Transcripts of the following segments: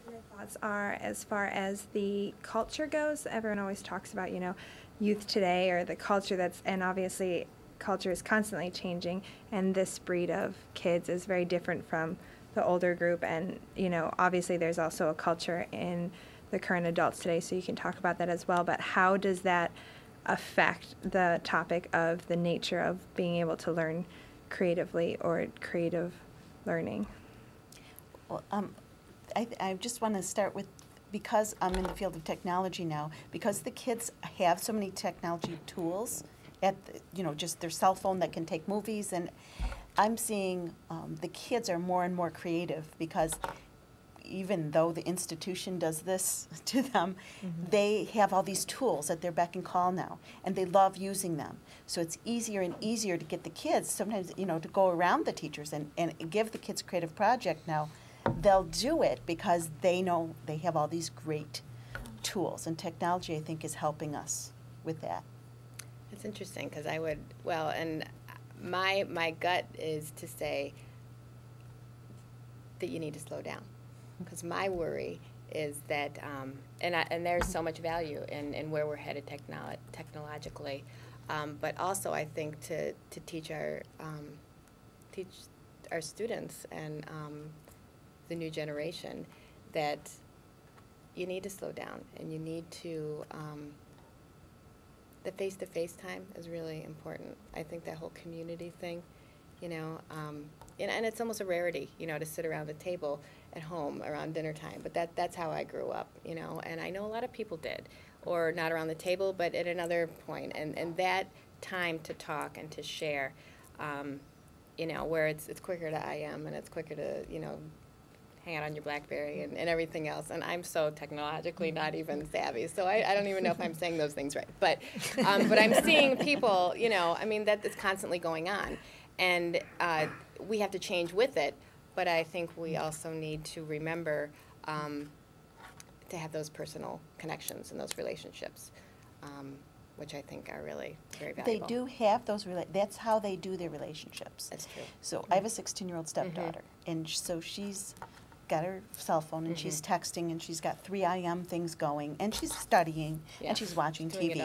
Your thoughts are as far as the culture goes. Everyone always talks about, youth today or the culture and obviously culture is constantly changing, and this breed of kids is very different from the older group, and, obviously there's also a culture in the current adults today, so you can talk about that as well, but how does that affect the topic of the nature of being able to learn creatively or creative learning? Well, I just want to start with, because I'm in the field of technology now, because the kids have so many technology tools at, just their cell phone that can take movies, and I'm seeing the kids are more and more creative because even though the institution does this to them, they have all these tools at their beck and call now, and they love using them. So it's easier and easier to get the kids, sometimes, to go around the teachers and give the kids a creative project now. They'll do it because they know they have all these great tools, and technology, I think, is helping us with that. It's interesting because and my gut is to say that you need to slow down, because my worry is that, and there's so much value in where we're headed technologically, but also I think to teach our students and the new generation that you need to slow down, and you need to, the face-to-face time is really important. I think that whole community thing, and it's almost a rarity, to sit around the table at home around dinner time, but that's how I grew up, and I know a lot of people did, or not around the table, but at another point, and that time to talk and to share, where it's quicker to IM, and it's quicker to, hang out on your BlackBerry and everything else. And I'm so technologically not even savvy, so I don't even know if I'm saying those things right. But I'm seeing people, that is constantly going on. And we have to change with it, but I think we also need to remember to have those personal connections and those relationships, which I think are really very valuable. They do have those, that's how they do their relationships. That's true. So I have a 16-year-old stepdaughter, and so she's got her cell phone, and she's texting, and she's got 3 IM things going, and she's studying, and she's watching TV.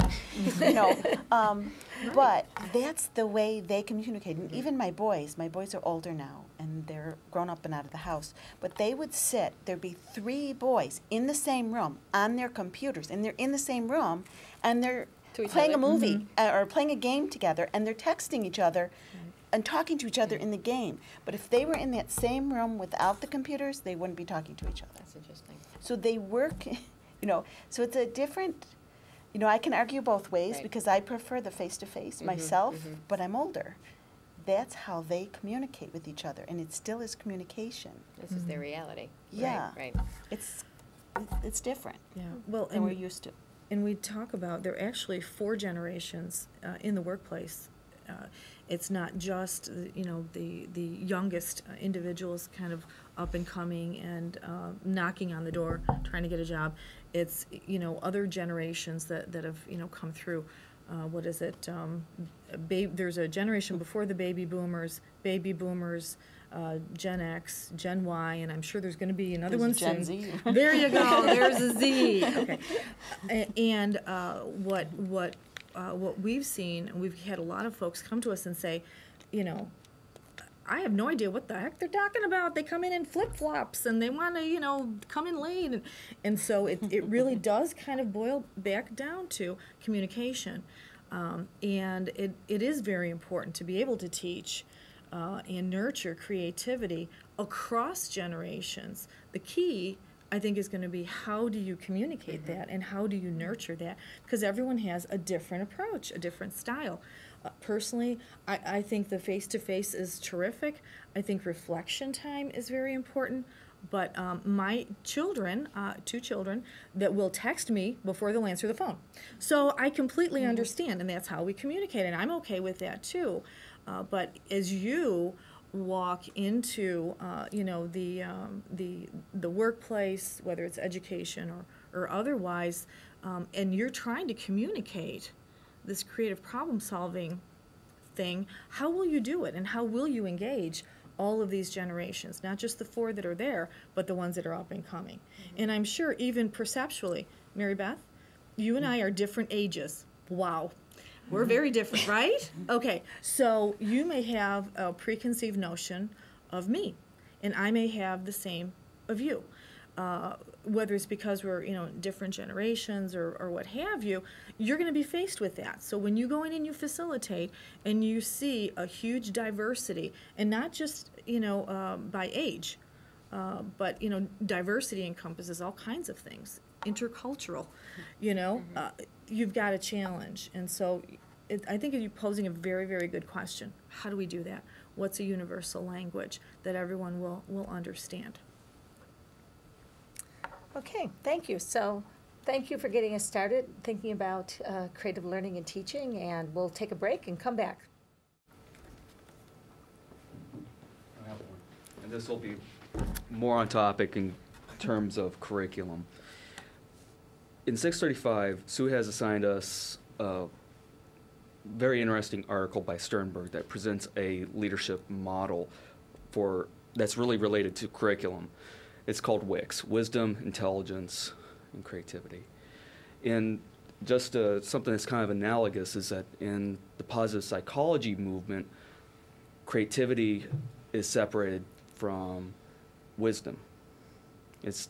But that's the way they communicate. And even my boys are older now, and they're grown up and out of the house, but they would there'd be 3 boys in the same room on their computers, and they're in the same room, and they're playing a movie or playing a game together, and they're texting each other and talking to each other in the game. But if they were in that same room without the computers, they wouldn't be talking to each other. That's interesting. So they work, so it's a different, I can argue both ways because I prefer the face-to-face myself, but I'm older. That's how they communicate with each other, and it still is communication. This is their reality. Yeah. Right. It's different than we're used to. And we talk about there are actually 4 generations in the workplace. It's not just the youngest individuals kind of up and coming and knocking on the door trying to get a job. It's other generations that have come through. What is it? There's a generation before the baby boomers, Gen X, Gen Y, and I'm sure there's going to be another one soon. Gen Z. There you go. There's a Z. Okay. And what we've seen, and we've had a lot of folks come to us and say, I have no idea what the heck they're talking about. They come in flip-flops, and they want to, come in late. And so it really does kind of boil back down to communication. And it is very important to be able to teach and nurture creativity across generations. The key, I think, is going to be how do you communicate that and how do you nurture that? Because everyone has a different approach, a different style. Personally, I think the face-to-face is terrific. I think reflection time is very important. But my children, 2 children, that will text me before they'll answer the phone. So I completely understand, and that's how we communicate, and I'm okay with that too. But as you walk into the workplace, whether it's education or otherwise, and you're trying to communicate this creative problem solving thing, how will you do it and how will you engage all of these generations, not just the 4 that are there, but the ones that are up and coming. And I'm sure even perceptually, Mary Beth, you and I are different ages. Wow. We're very different, right? Okay, so you may have a preconceived notion of me, and I may have the same of you. Whether it's because we're, different generations or what have you, you're going to be faced with that. So when you go in and you facilitate and you see a huge diversity, and not just, by age, but, diversity encompasses all kinds of things, intercultural, you've got a challenge. And so I think you're posing a very, very good question. How do we do that? What's a universal language that everyone will understand? Okay, thank you. So thank you for getting us started thinking about creative learning and teaching, and we'll take a break and come back. I have one. And this will be more on topic in terms of curriculum. In 635, Sue has assigned us a very interesting article by Sternberg that presents a leadership model that's really related to curriculum. It's called WIX, Wisdom, Intelligence, and Creativity. And just something that's kind of analogous is that in the positive psychology movement, creativity is separated from wisdom.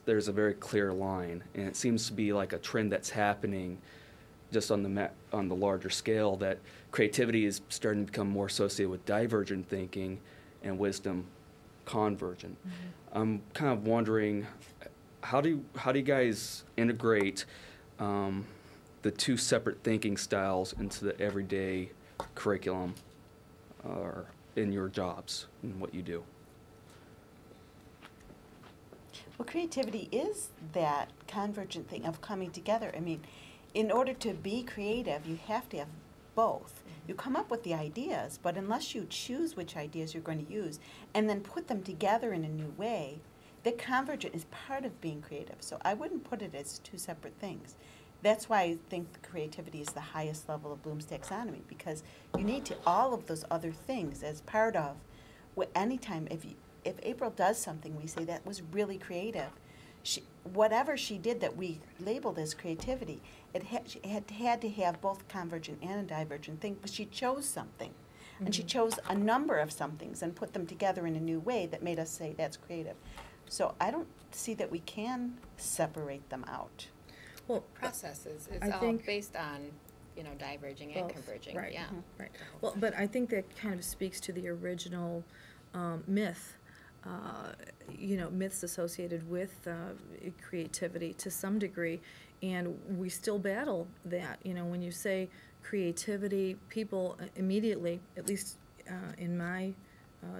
There's a very clear line, and it seems to be like a trend that's happening just on the larger scale, that creativity is starting to become more associated with divergent thinking and wisdom convergent. I'm kind of wondering, how do you guys integrate the two separate thinking styles into the everyday curriculum or in your jobs and what you do? Well, creativity is that convergent thing of coming together. I mean, in order to be creative, you have to have both. You come up with the ideas, but unless you choose which ideas you're going to use and then put them together in a new way, the convergent is part of being creative. So I wouldn't put it as two separate things. That's why I think creativity is the highest level of Bloom's taxonomy, because you need all of those other things as part of. Anytime, if April does something, we say that was really creative. Whatever she did that we labeled as creativity, she had to have both convergent and a divergent thing, but she chose something. And she chose a number of somethings and put them together in a new way that made us say that's creative. So I don't see that we can separate them out. Well, Processes is I all think based on, diverging and both, converging. right, Yeah. right. Well, but I think that kind of speaks to the original myth. Myths associated with creativity to some degree, and we still battle that. When you say creativity, people immediately, at least in my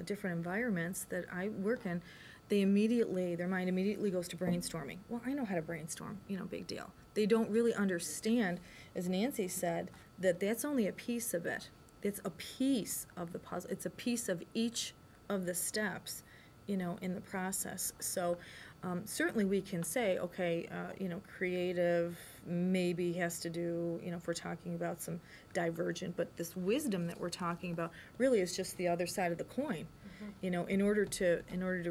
different environments that I work in, their mind immediately goes to brainstorming. Well, I know how to brainstorm, big deal. They don't really understand, as Nancy said, that that's only a piece of it. It's a piece of the puzzle. It's a piece of each of the steps, in the process. So certainly we can say, okay, creative maybe has to do, if we're talking about some divergent, but this wisdom that we're talking about really is just the other side of the coin. In order to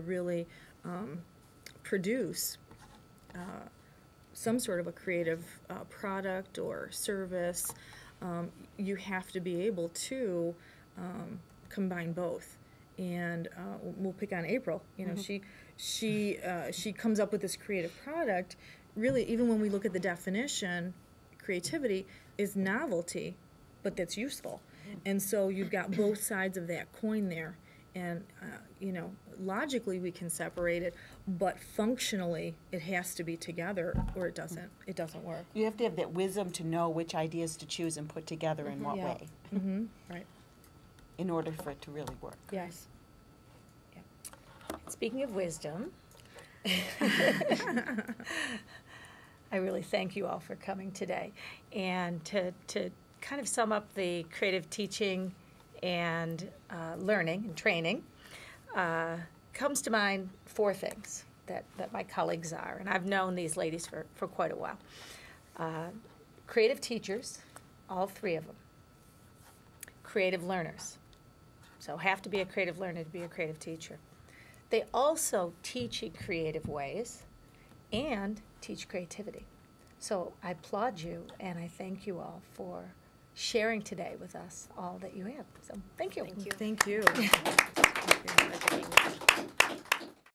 really produce some sort of a creative product or service, you have to be able to combine both. And we'll pick on April. She comes up with this creative product. Really, even when we look at the definition, creativity is novelty, but that's useful. And so you've got both sides of that coin there. And logically we can separate it, but functionally it has to be together, or it doesn't work. You have to have that wisdom to know which ideas to choose and put together in what way. Right. In order for it to really work. Yes. Yeah. Speaking of wisdom, I really thank you all for coming today. And to kind of sum up the creative teaching and learning and training, comes to mind 4 things that my colleagues are. And I've known these ladies for quite a while. Creative teachers, all 3 of them. Creative learners. So have to be a creative learner to be a creative teacher. They also teach in creative ways and teach creativity. So I applaud you and I thank you all for sharing today with us all that you have. So thank you. Thank you. Thank you. Thank you.